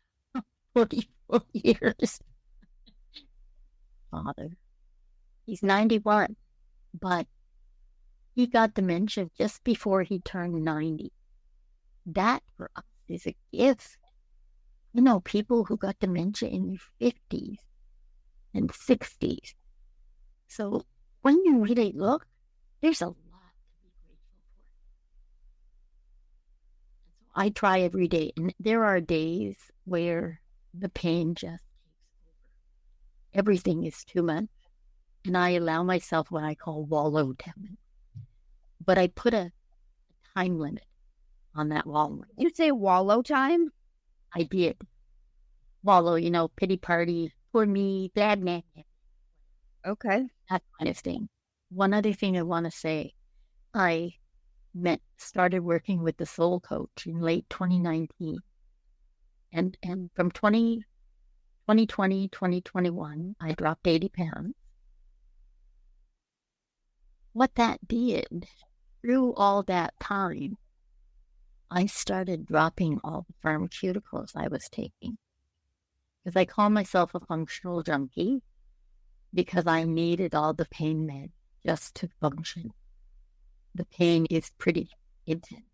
Speaker 2: 44 years. Father. He's 91, but he got dementia just before he turned 90. That for us is a gift. people who got dementia in their 50s and 60s. So when you really look, there's a lot to be grateful for. So I try every day, and there are days where the pain just takes over. Everything is too much, and I allow myself what I call wallow time. But I put a time limit on that wallow.
Speaker 1: You say wallow time?
Speaker 2: I did. Wallow, pity party, poor me, bad man.
Speaker 1: Okay.
Speaker 2: That kind of thing. One other thing I want to say, I started working with the soul coach in late 2019. And from 2020, 2021, I dropped 80 pounds. What that did, through all that time, I started dropping all the pharmaceuticals I was taking. Because I call myself a functional junkie, because I needed all the pain meds just to function. The pain is pretty intense.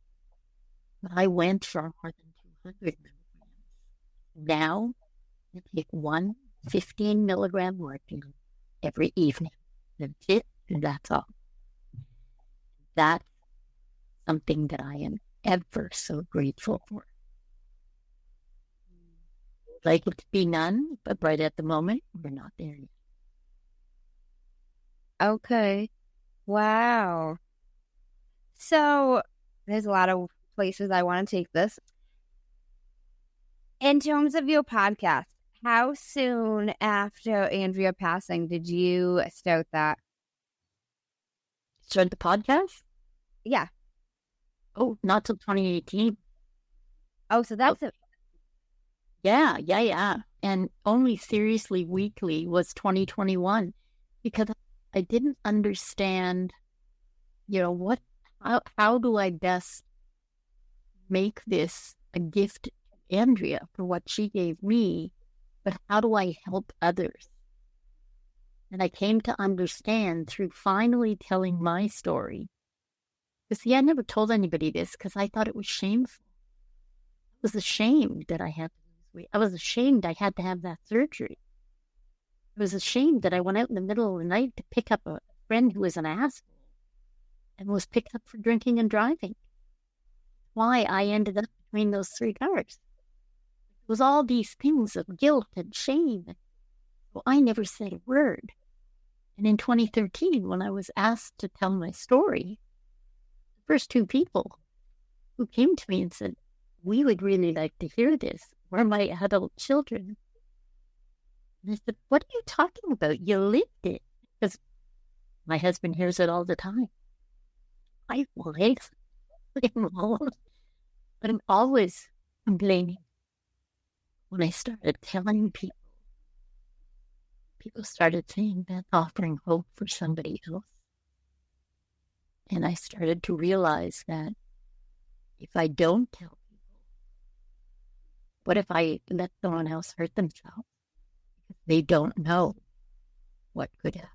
Speaker 2: But I went for more than 200 milligrams. Now, I take one 15 milligram Morphine every evening. That's it, and that's all. That's something that I am ever so grateful for. Like it to be none, but right at the moment, we're not there yet.
Speaker 1: Okay. Wow. So there's a lot of places I want to take this. In terms of your podcast, how soon after Andrea passing did you start that?
Speaker 2: Start the podcast?
Speaker 1: Yeah.
Speaker 2: Oh, not till 2018.
Speaker 1: Oh, so that's it.
Speaker 2: Yeah. And only seriously weekly was 2021, because I didn't understand, how do I best make this a gift to Andrea for what she gave me, but how do I help others? And I came to understand through finally telling my story. Because I never told anybody this because I thought it was shameful. I was ashamed that I had to lose weight. I was ashamed I had to have that surgery. I was ashamed that I went out in the middle of the night to pick up a friend who was an asshole and was picked up for drinking and driving. Why I ended up between those three cars. It was all these things of guilt and shame. So I never said a word. And in 2013, when I was asked to tell my story, the first two people who came to me and said, "We would really like to hear this," were my adult children. And I said, "What are you talking about? You lived it." Because my husband hears it all the time. I was involved, but I'm always complaining. When I started telling people, people started saying that's offering hope for somebody else. And I started to realize that if I don't tell people, what if I let someone else hurt themselves? They don't know what could happen.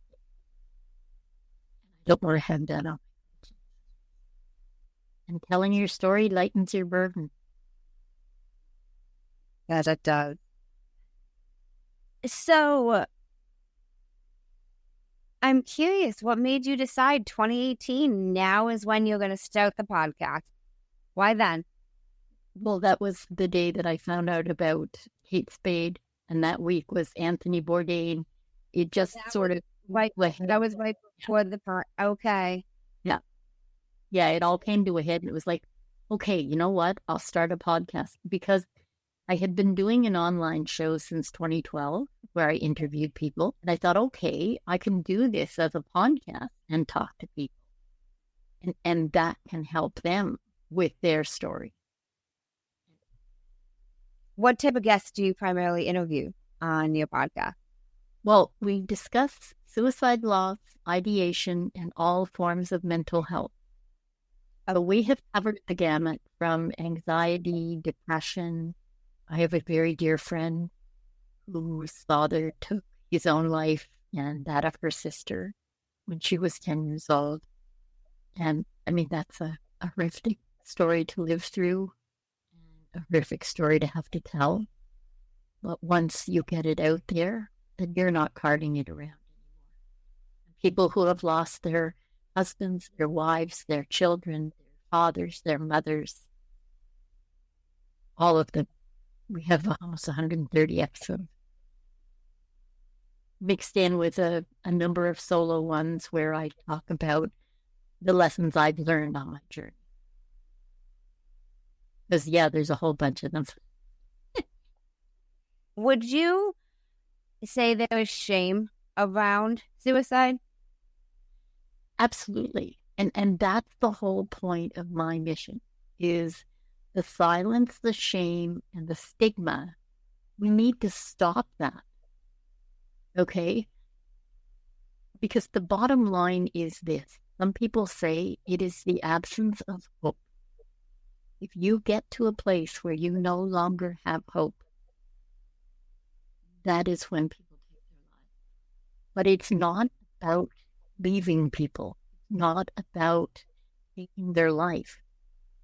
Speaker 2: I don't want to have that on. And telling your story lightens your burden.
Speaker 1: Yes, it does. So I'm curious, what made you decide 2018 now is when you're going to start the podcast? Why then?
Speaker 2: Well, that was the day that I found out about Kate Spade, and that week was Anthony Bourdain. It just
Speaker 1: That
Speaker 2: sort of...
Speaker 1: that was right before the part. Okay.
Speaker 2: Yeah, it all came to a head, and it was like, okay, you know what? I'll start a podcast, because I had been doing an online show since 2012 where I interviewed people, and I thought, okay, I can do this as a podcast and talk to people, and that can help them with their story.
Speaker 1: What type of guests do you primarily interview on your podcast?
Speaker 2: Well, we discuss suicide loss, ideation, and all forms of mental health. We have covered the gamut from anxiety, depression. I have a very dear friend whose father took his own life and that of her sister when she was 10 years old. And I mean, that's a horrific story to live through, a horrific story to have to tell. But once you get it out there, then you're not carting it around anymore. People who have lost their husbands, their wives, their children, their fathers, their mothers, all of them. We have almost 130 episodes mixed in with a number of solo ones where I talk about the lessons I've learned on my journey. Because, there's a whole bunch of them.
Speaker 1: Would you say there is shame around suicide?
Speaker 2: Absolutely. And that's the whole point of my mission, is the silence, the shame, and the stigma. We need to stop that. Okay? Because the bottom line is this. Some people say it is the absence of hope. If you get to a place where you no longer have hope, that is when people take their lives. But it's not about leaving people. It's not about taking their life.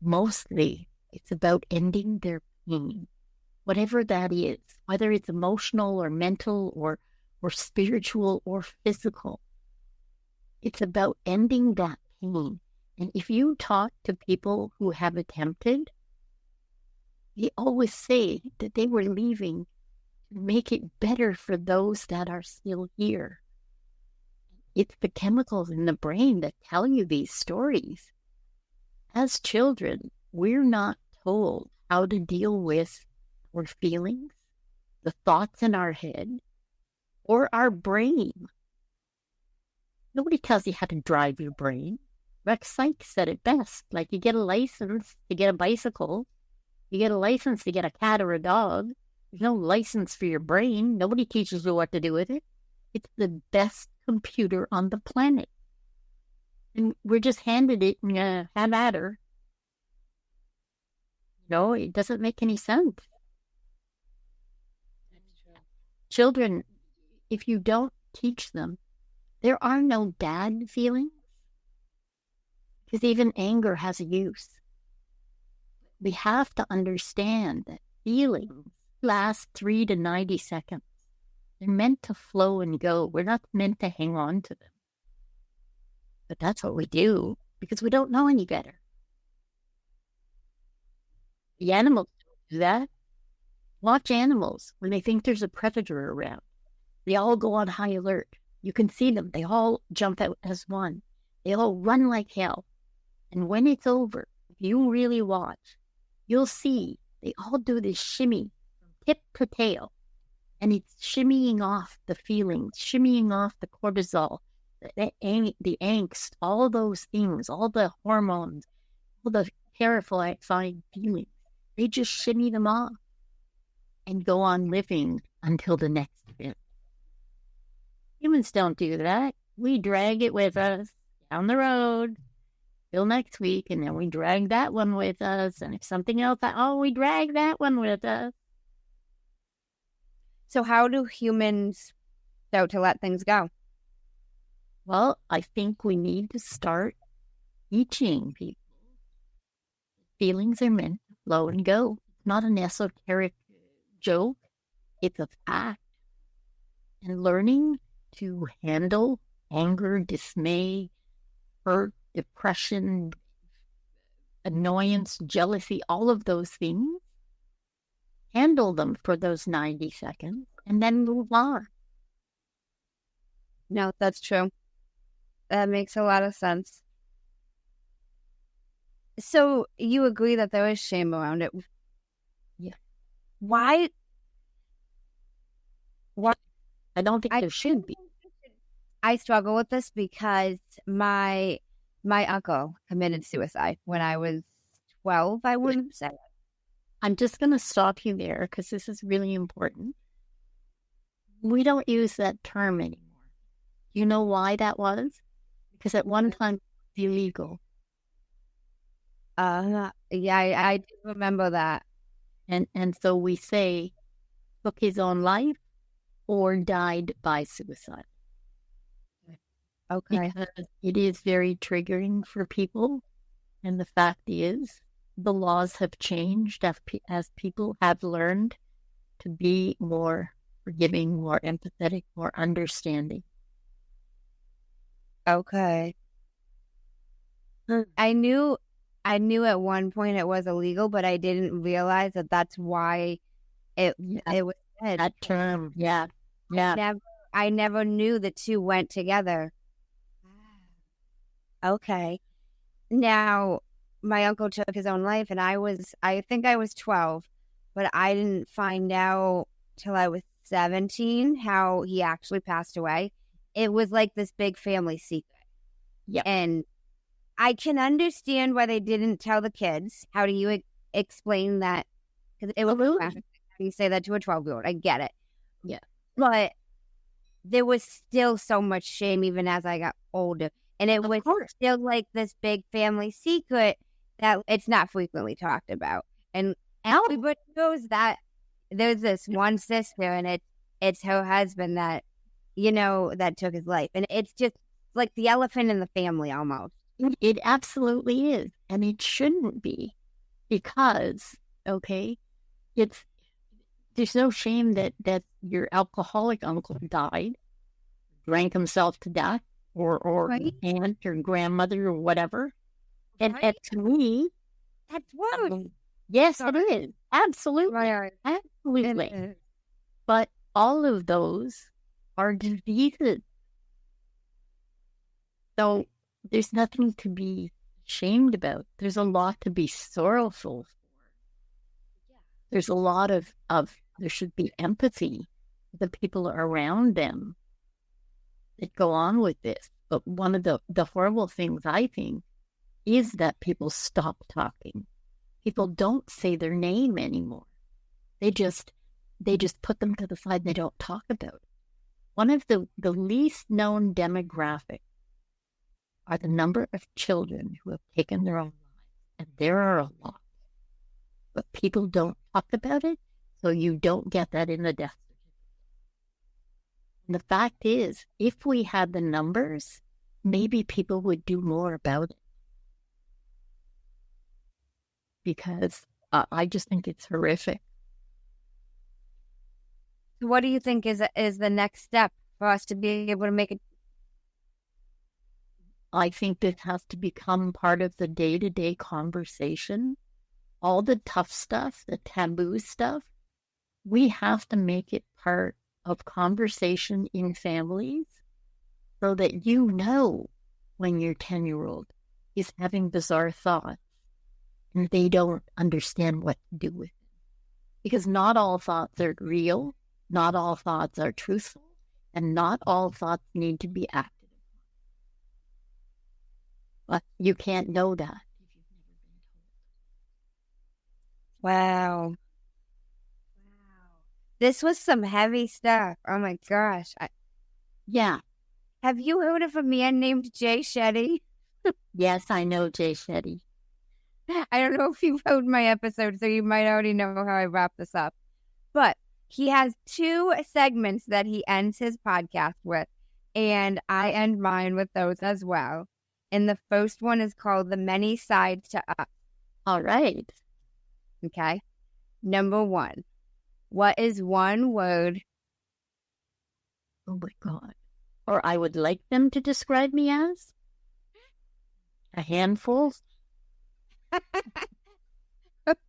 Speaker 2: Mostly, it's about ending their pain, whatever that is, whether it's emotional or mental or spiritual or physical. It's about ending that pain. And if you talk to people who have attempted, they always say that they were leaving to make it better for those that are still here. It's the chemicals in the brain that tell you these stories. As children, we're not told how to deal with our feelings, the thoughts in our head, or our brain. Nobody tells you how to drive your brain. Rex Sykes said it best. Like, you get a license to get a bicycle. You get a license to get a cat or a dog. There's no license for your brain. Nobody teaches you what to do with it. It's the best computer on the planet. And we're just handed it and have at her. No, it doesn't make any sense. Children, if you don't teach them, there are no bad feelings. Because even anger has a use. We have to understand that feelings last 3 to 90 seconds. They're meant to flow and go. We're not meant to hang on to them. But that's what we do because we don't know any better. The animals don't do that. Watch animals when they think there's a predator around. They all go on high alert. You can see them. They all jump out as one. They all run like hell. And when it's over, if you really watch, you'll see they all do this shimmy from tip to tail. And it's shimmying off the feelings, shimmying off the cortisol, the angst, all those things, all the hormones, all the terrifying feelings. They just shimmy them off and go on living until the next event. Humans don't do that. We drag it with us down the road till next week, and then we drag that one with us. And if something else, we drag that one with us.
Speaker 1: So how do humans start to let things go?
Speaker 2: Well, I think we need to start teaching people. Feelings are meant to flow and go. It's not an esoteric joke. It's a fact. And learning to handle anger, dismay, hurt, depression, annoyance, jealousy, all of those things. Handle them for those 90 seconds and then move on.
Speaker 1: No, that's true. That makes a lot of sense. So you agree that there is shame around it?
Speaker 2: Yeah.
Speaker 1: Why?
Speaker 2: I don't think there should be.
Speaker 1: I struggle with this because my uncle committed suicide when I was 12, I wouldn't say.
Speaker 2: I'm just going to stop you there because this is really important. We don't use that term anymore. You know why that was? Because at one time it was illegal.
Speaker 1: Yeah, I do remember that.
Speaker 2: And so we say took his own life or died by suicide.
Speaker 1: Okay.
Speaker 2: Because it is very triggering for people. And the fact is, the laws have changed as people have learned to be more forgiving, more empathetic, more understanding.
Speaker 1: Okay. I knew at one point it was illegal, but I didn't realize that that's why it was said.
Speaker 2: That term, yeah.
Speaker 1: I never knew the two went together. Okay. Now, my uncle took his own life, and I think I was 12, but I didn't find out till I was 17 how he actually passed away. It was like this big family secret.
Speaker 2: Yep.
Speaker 1: And I can understand why they didn't tell the kids. How do you explain that? Because it was graphic. How do you say that to a 12-year-old? I get it.
Speaker 2: Yeah.
Speaker 1: But there was still so much shame even as I got older. And it was still like this big family secret that it's not frequently talked about. And everybody knows that there's this one sister, and it's her husband that, that took his life. And it's just like the elephant in the family almost.
Speaker 2: It absolutely is. And it shouldn't be, because, there's no shame that your alcoholic uncle died, drank himself to death, or aunt or grandmother or whatever. And to me,
Speaker 1: that's worse.
Speaker 2: Yes, it is. Absolutely. Absolutely. But all of those are diseases. So there's nothing to be ashamed about. There's a lot to be sorrowful for. There's a lot of there should be empathy for the people around them that go on with this. But one of the horrible things, I think, is that people stop talking. People don't say their name anymore. They just put them to the side. They don't talk about it. One of the least known demographics are the number of children who have taken their own lives. And there are a lot. But people don't talk about it, so you don't get that in the death certificate. And the fact is, if we had the numbers, maybe people would do more about it. Because I just think it's horrific.
Speaker 1: So what do you think is the next step for us to be able to make it?
Speaker 2: I think this has to become part of the day-to-day conversation. All the tough stuff, the taboo stuff, we have to make it part of conversation in families so that when your 10-year-old is having bizarre thoughts and they don't understand what to do with it. Because not all thoughts are real, not all thoughts are truthful, and not all thoughts need to be acted upon. But you can't know that if you've never been told.
Speaker 1: Wow. This was some heavy stuff. Oh my gosh.
Speaker 2: Yeah.
Speaker 1: Have you heard of a man named Jay Shetty?
Speaker 2: Yes, I know Jay Shetty.
Speaker 1: I don't know if you've heard my episode, so you might already know how I wrap this up. But he has 2 segments that he ends his podcast with, and I end mine with those as well. And the first one is called The Many Sides to Us.
Speaker 2: All right.
Speaker 1: Okay. Number 1. What is one word?
Speaker 2: Oh my God. Or I would like them to describe me as? A handful?
Speaker 1: Okay.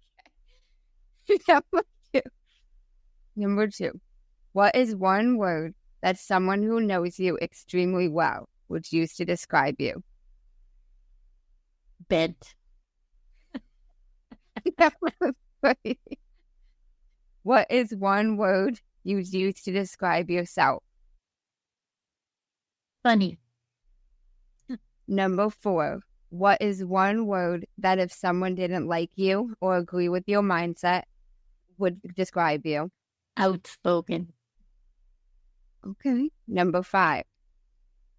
Speaker 1: Number 2. What is one word that someone who knows you extremely well would use to describe you?
Speaker 2: Bent.
Speaker 1: What is one word you use to describe yourself?
Speaker 2: Funny.
Speaker 1: Number 4. What is one word that if someone didn't like you or agree with your mindset would describe you?
Speaker 2: Outspoken.
Speaker 1: Okay. Number 5.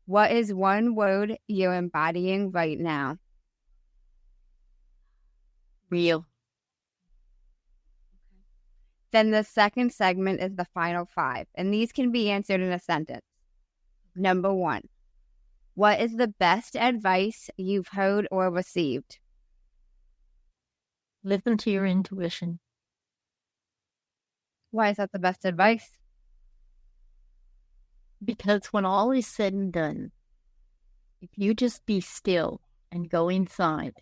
Speaker 1: What is one word you're embodying right now?
Speaker 2: Real.
Speaker 1: Then the second segment is the final 5, and these can be answered in a sentence. Number 1. What is the best advice you've heard or received?
Speaker 2: Listen to your intuition.
Speaker 1: Why is that the best advice?
Speaker 2: Because when all is said and done, if you just be still and go inside,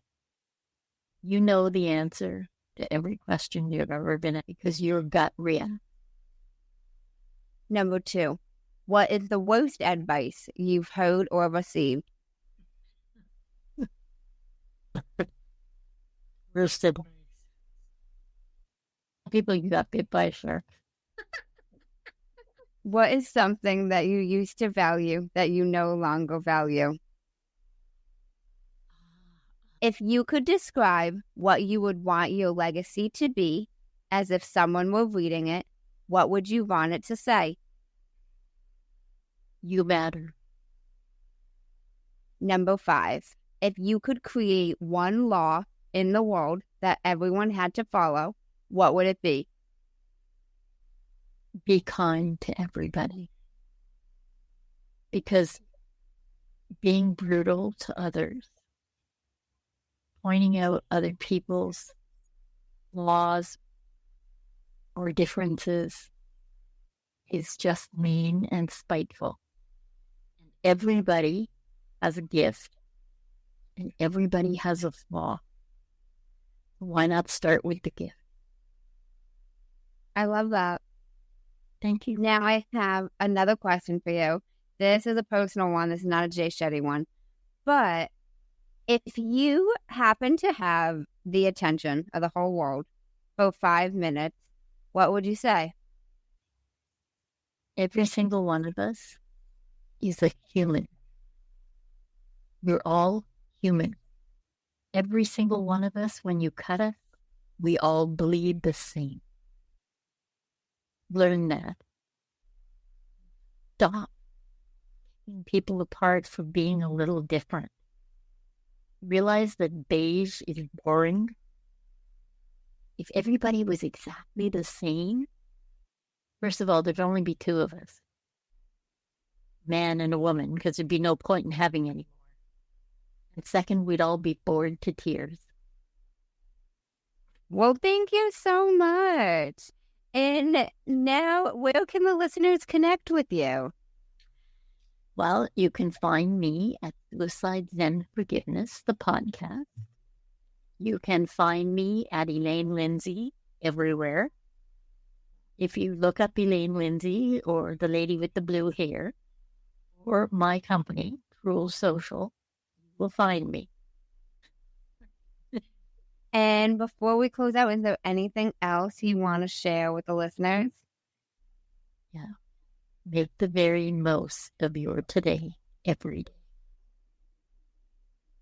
Speaker 2: you know the answer to every question you've ever been at because your gut reacts.
Speaker 1: Number 2, what is the worst advice you've heard or received?
Speaker 2: Worst advice. People you got bit by a shark.
Speaker 1: What is something that you used to value that you no longer value? If you could describe what you would want your legacy to be, as if someone were reading it, what would you want it to say?
Speaker 2: You matter.
Speaker 1: Number 5, if you could create one law in the world that everyone had to follow, what would it be?
Speaker 2: Be kind to everybody. Because being brutal to others, pointing out other people's flaws or differences is just mean and spiteful. And everybody has a gift and everybody has a flaw. Why not start with the gift?
Speaker 1: I love that.
Speaker 2: Thank you.
Speaker 1: Now I have another question for you. This is a personal one. This is not a Jay Shetty one. But if you happen to have the attention of the whole world for 5 minutes, what would you say?
Speaker 2: Every single one of us is a human. We're all human. Every single one of us, when you cut us, we all bleed the same. Learn that. Stop picking people apart for being a little different. Realize that beige is boring. If everybody was exactly the same, first of all, there'd only be 2 of us, man and a woman, because there'd be no point in having any more. And second, we'd all be bored to tears.
Speaker 1: Well, thank you so much. And now, where can the listeners connect with you?
Speaker 2: Well, you can find me at Suicide Zen Forgiveness, the podcast. You can find me at Elaine Lindsay everywhere. If you look up Elaine Lindsay or the lady with the blue hair or my company, Cruel Social, you will find me.
Speaker 1: And before we close out, is there anything else you want to share with the listeners?
Speaker 2: Yeah. Make the very most of your today, every day.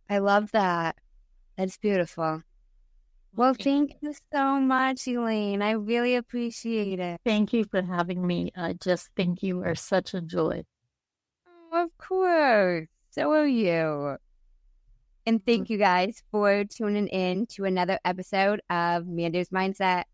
Speaker 1: I love that. That's beautiful. Well, thank you so much, Elaine. I really appreciate it.
Speaker 2: Thank you for having me. I just think you are such a joy.
Speaker 1: Oh, of course. So are you. And thank you guys for tuning in to another episode of Mando's Mindset.